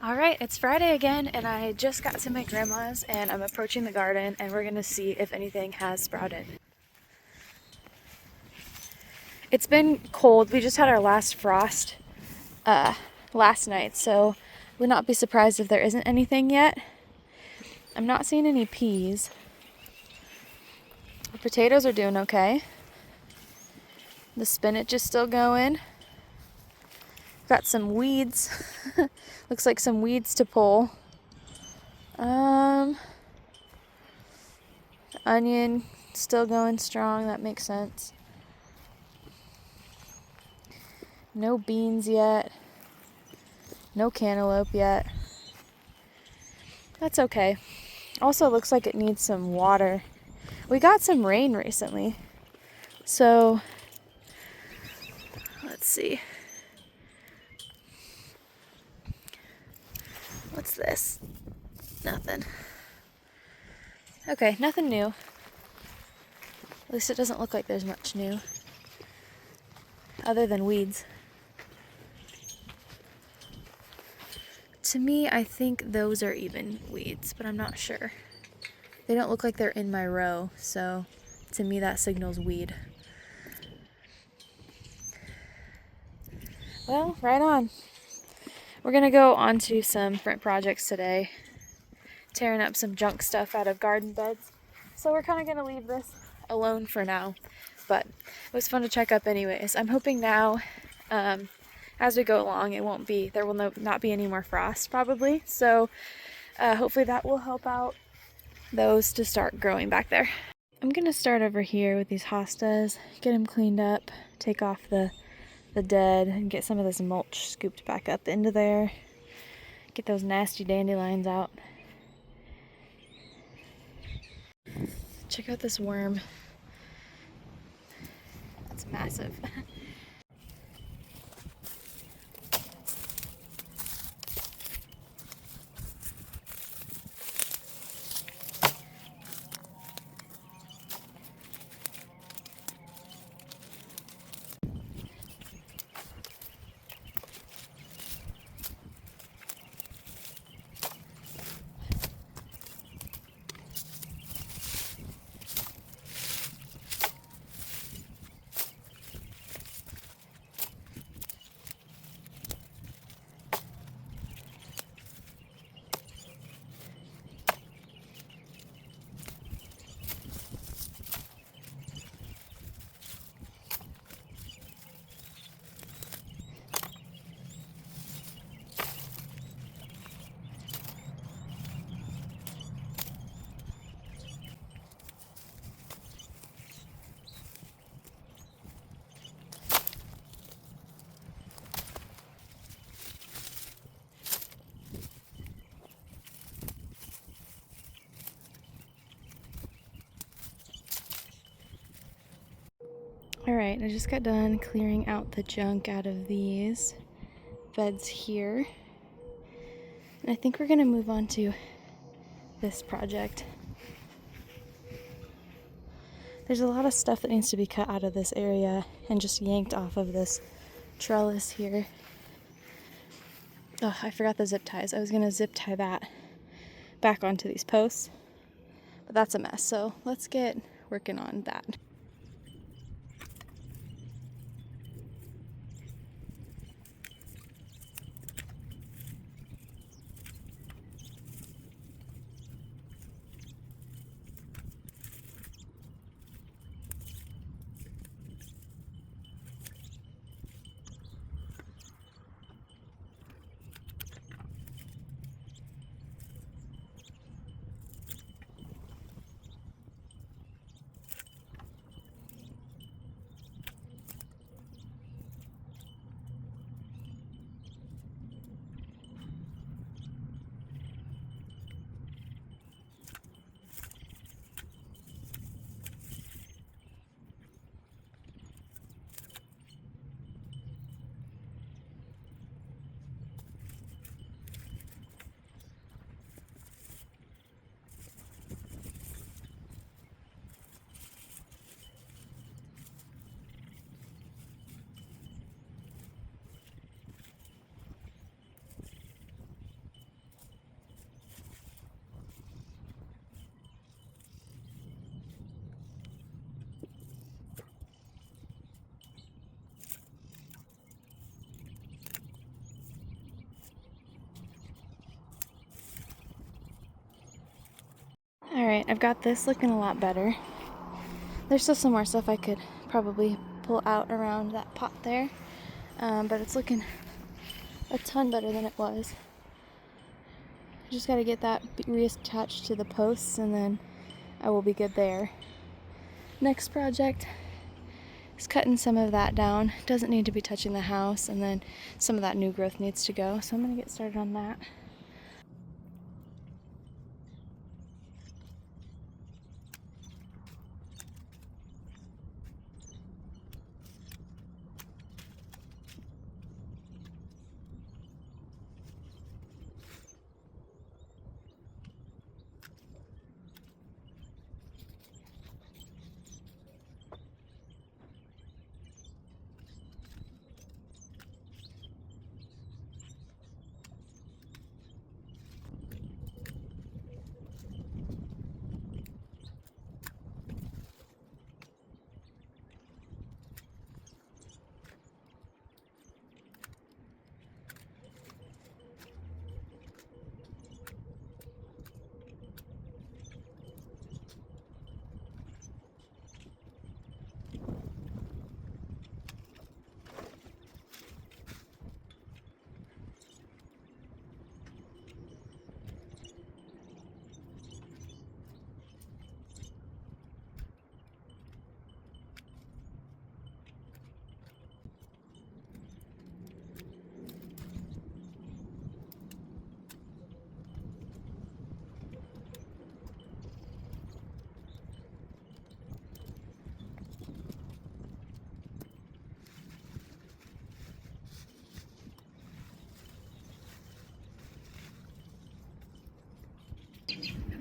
All right, it's Friday again, and I just got to my grandma's, and I'm approaching the garden, and we're gonna see if anything has sprouted. It's been cold. We just had our last frost last night, so would not be surprised if there isn't anything yet. I'm not seeing any peas. The potatoes are doing okay. The spinach is still going. Got some weeds. Looks like some weeds to pull. The onion still going strong. That makes sense. No beans yet. No cantaloupe yet. That's okay. Also looks like it needs some water. We got some rain recently. So, let's see. What's this? Nothing. Okay, nothing new. At least it doesn't look like there's much new. Other than weeds. To me, I think those are even weeds, but I'm not sure. They don't look like they're in my row, so to me that signals weed. Well, right on. We're gonna go on to some different projects today. Tearing up some junk stuff out of garden beds. So we're kind of gonna leave this alone for now, but it was fun to check up anyways. I'm hoping now, as we go along, there will not be any more frost probably. So hopefully that will help out those to start growing back there. I'm gonna start over here with these hostas, get them cleaned up, take off the dead, and get some of this mulch scooped back up into there. Get those nasty dandelions out. Check out this worm. That's massive. Alright, I just got done clearing out the junk out of these beds here. And I think we're going to move on to this project. There's a lot of stuff that needs to be cut out of this area and just yanked off of this trellis here. Oh, I forgot the zip ties. I was going to zip tie that back onto these posts, but that's a mess. So let's get working on that. Alright, I've got this looking a lot better. There's still some more stuff I could probably pull out around that pot there, but it's looking a ton better than it was. Just got to get that reattached to the posts and then I will be good there. Next project is cutting some of that down. Doesn't need to be touching the house, and then some of that new growth needs to go, so I'm going to get started on that.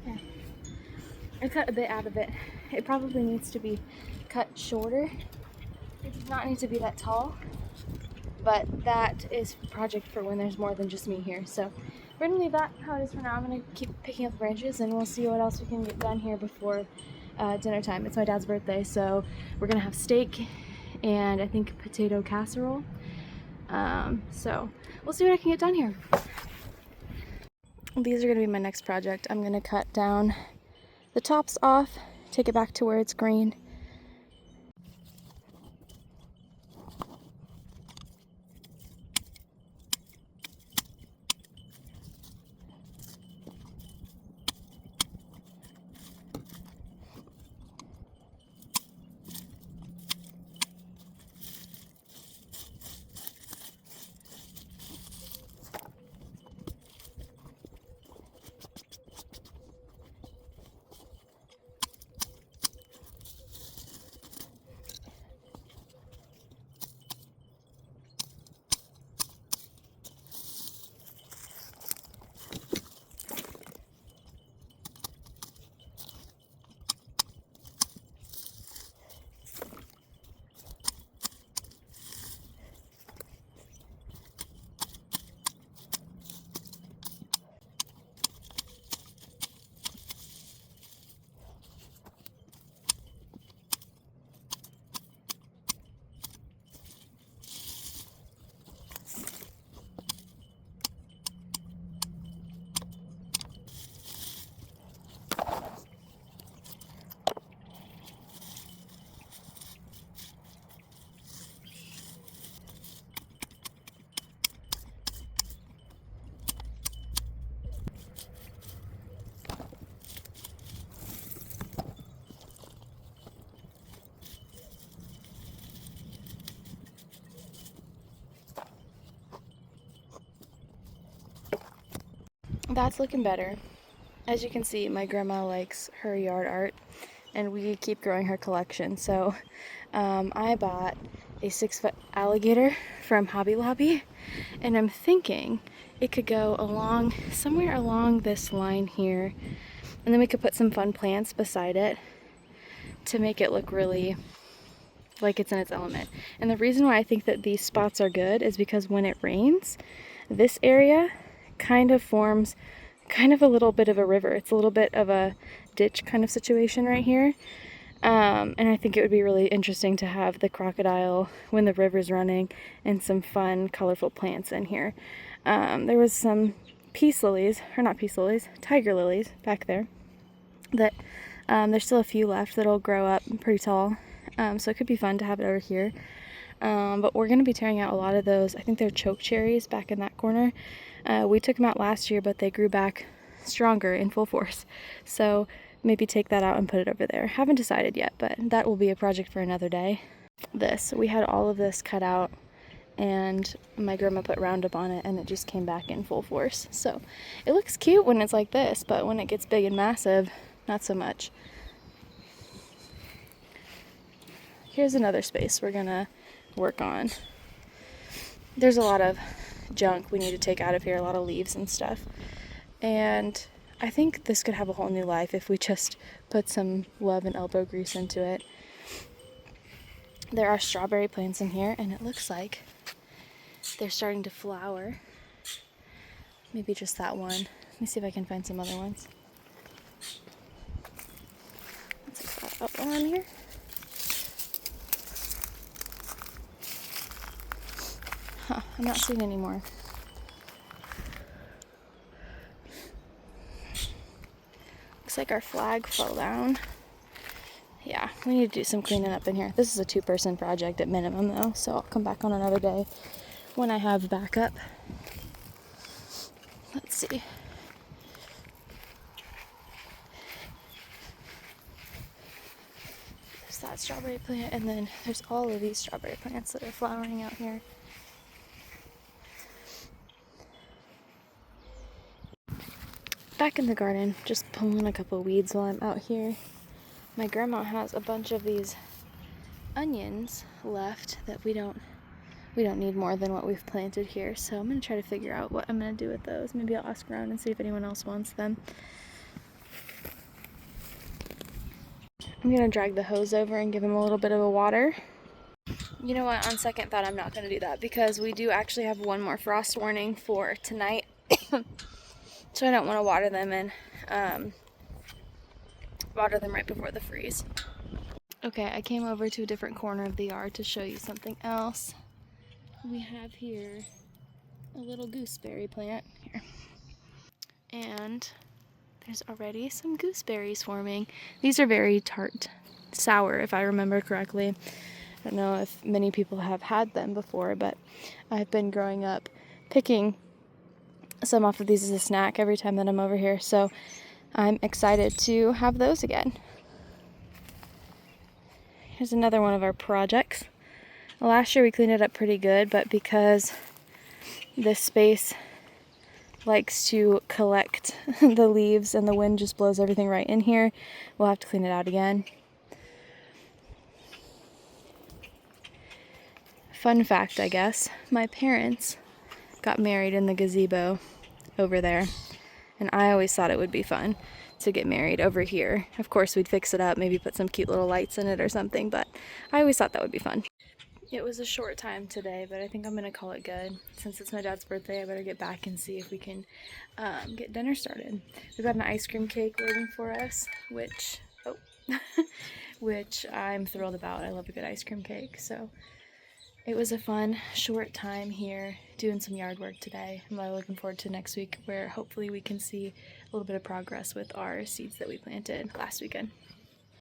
Okay. I cut a bit out of it. It probably needs to be cut shorter. It does not need to be that tall, but that is a project for when there's more than just me here. So we're gonna leave that how it is for now. I'm gonna keep picking up branches and we'll see what else we can get done here before dinner time. It's my dad's birthday, so we're gonna have steak and I think potato casserole. So we'll see what I can get done here. These are gonna be my next project. I'm gonna cut down the tops off, take it back to where it's green. That's looking better. As you can see, my grandma likes her yard art and we keep growing her collection. So I bought a 6-foot alligator from Hobby Lobby, and I'm thinking it could go along somewhere along this line here, and then we could put some fun plants beside it to make it look really like it's in its element. And the reason why I think that these spots are good is because when it rains, this area kind of forms kind of a little bit of a river. It's a little bit of a ditch kind of situation right here. And I think it would be really interesting to have the crocodile when the river's running and some fun, colorful plants in here. There was some peace lilies, or not peace lilies, tiger lilies back there. that there's still a few left that'll grow up pretty tall. So it could be fun to have it over here. But we're going to be tearing out a lot of those. I think they're choke cherries back in that corner. We took them out last year, but they grew back stronger in full force. So maybe take that out and put it over there. Haven't decided yet, but that will be a project for another day. We had all of this cut out, and my grandma put Roundup on it, and it just came back in full force. So it looks cute when it's like this, but when it gets big and massive, not so much. Here's another space we're gonna work on. There's a lot of junk we need to take out of here, a lot of leaves and stuff. And I think this could have a whole new life if we just put some love and elbow grease into it. There are strawberry plants in here, and it looks like they're starting to flower. Maybe just that one. Let me see if I can find some other ones. Let's put that one here. Huh, I'm not seeing any more. Looks like our flag fell down. Yeah, we need to do some cleaning up in here. This is a 2-person project at minimum though, so I'll come back on another day when I have backup. Let's see. There's that strawberry plant, and then there's all of these strawberry plants that are flowering out here. Back in the garden, just pulling a couple weeds while I'm out here. My grandma has a bunch of these onions left that we don't need more than what we've planted here, so I'm going to try to figure out what I'm going to do with those. Maybe I'll ask around and see if anyone else wants them. I'm going to drag the hose over and give them a little bit of a water. You know what, on second thought, I'm not going to do that because we do actually have one more frost warning for tonight. So I don't want to water them and water them right before the freeze. Okay, I came over to a different corner of the yard to show you something else. We have here a little gooseberry plant here. And there's already some gooseberries forming. These are very tart, sour if I remember correctly. I don't know if many people have had them before, but I've been growing up picking some off of these as a snack every time that I'm over here, so I'm excited to have those again. Here's another one of our projects. Last year we cleaned it up pretty good, but because this space likes to collect the leaves and the wind just blows everything right in here, we'll have to clean it out again. Fun fact, I guess, my parents got married in the gazebo over there, and I always thought it would be fun to get married over here. Of course, we'd fix it up, maybe put some cute little lights in it or something, but I always thought that would be fun. It was a short time today, but I think I'm gonna call it good. Since it's my dad's birthday, I better get back and see if we can get dinner started. We've got an ice cream cake waiting for us, which which I'm thrilled about. I love a good ice cream cake, so it was a fun, short time here doing some yard work today. I'm really looking forward to next week where hopefully we can see a little bit of progress with our seeds that we planted last weekend.